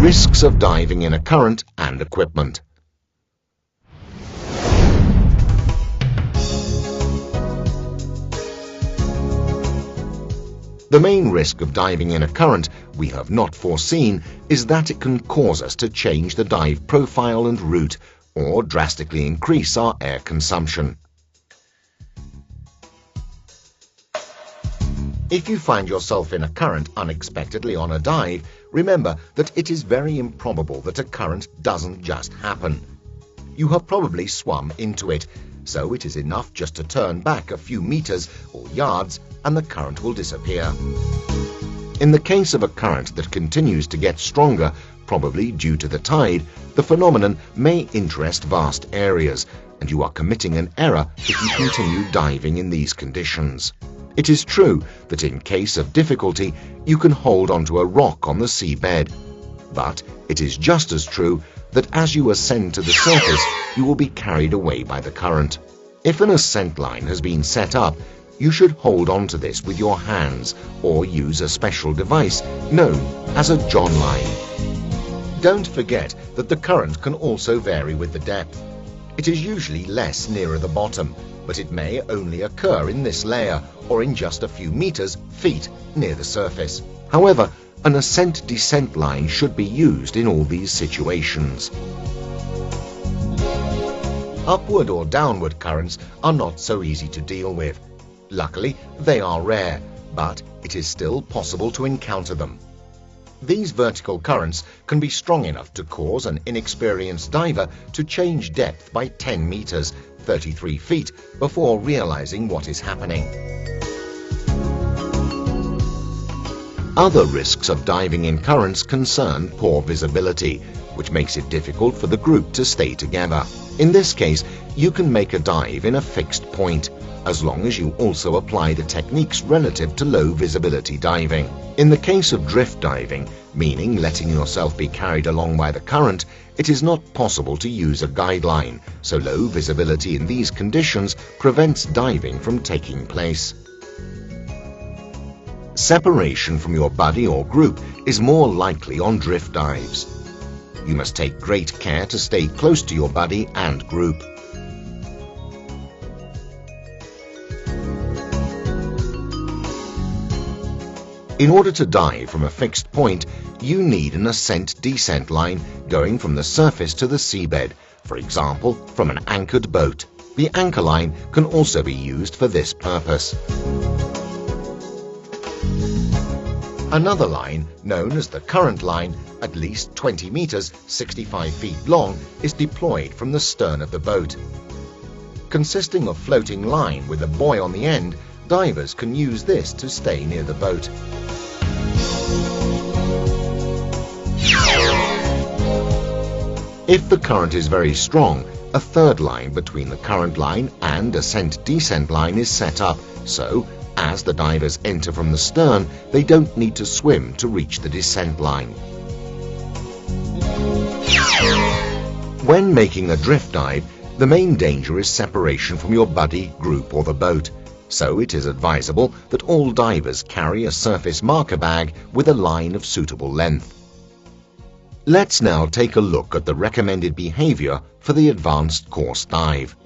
Risks of diving in a current and equipment. The main risk of diving in a current we have not foreseen is that it can cause us to change the dive profile and route, or drastically increase our air consumption. If you find yourself in a current unexpectedly on a dive, remember that it is very improbable that a current doesn't just happen. You have probably swum into it, so it is enough just to turn back a few meters or yards and the current will disappear. In the case of a current that continues to get stronger, probably due to the tide, the phenomenon may interest vast areas, and you are committing an error if you continue diving in these conditions. It is true that in case of difficulty, you can hold onto a rock on the seabed, but it is just as true that as you ascend to the surface, you will be carried away by the current. If an ascent line has been set up, you should hold on to this with your hands or use a special device known as a John line. Don't forget that the current can also vary with the depth. It is usually less nearer the bottom, but it may only occur in this layer or in just a few meters, feet near the surface. However, an ascent-descent line should be used in all these situations. Upward or downward currents are not so easy to deal with. Luckily, they are rare, but it is still possible to encounter them. These vertical currents can be strong enough to cause an inexperienced diver to change depth by 10 meters, 33 feet, before realizing what is happening. Other risks of diving in currents concern poor visibility, which makes it difficult for the group to stay together. In this case, you can make a dive in a fixed point, as long as you also apply the techniques relative to low visibility diving. In the case of drift diving, meaning letting yourself be carried along by the current, it is not possible to use a guideline, so low visibility in these conditions prevents diving from taking place. Separation from your buddy or group is more likely on drift dives. You must take great care to stay close to your buddy and group. In order to dive from a fixed point, you need an ascent-descent line going from the surface to the seabed, for example, from an anchored boat. The anchor line can also be used for this purpose. Another line, known as the current line, at least 20 meters, 65 feet long, is deployed from the stern of the boat. Consisting of floating line with a buoy on the end, divers can use this to stay near the boat. If the current is very strong, a third line between the current line and ascent-descent line is set up, so as the divers enter from the stern, they don't need to swim to reach the descent line. When making a drift dive, the main danger is separation from your buddy, group or the boat. So it is advisable that all divers carry a surface marker bag with a line of suitable length. Let's now take a look at the recommended behavior for the advanced course dive.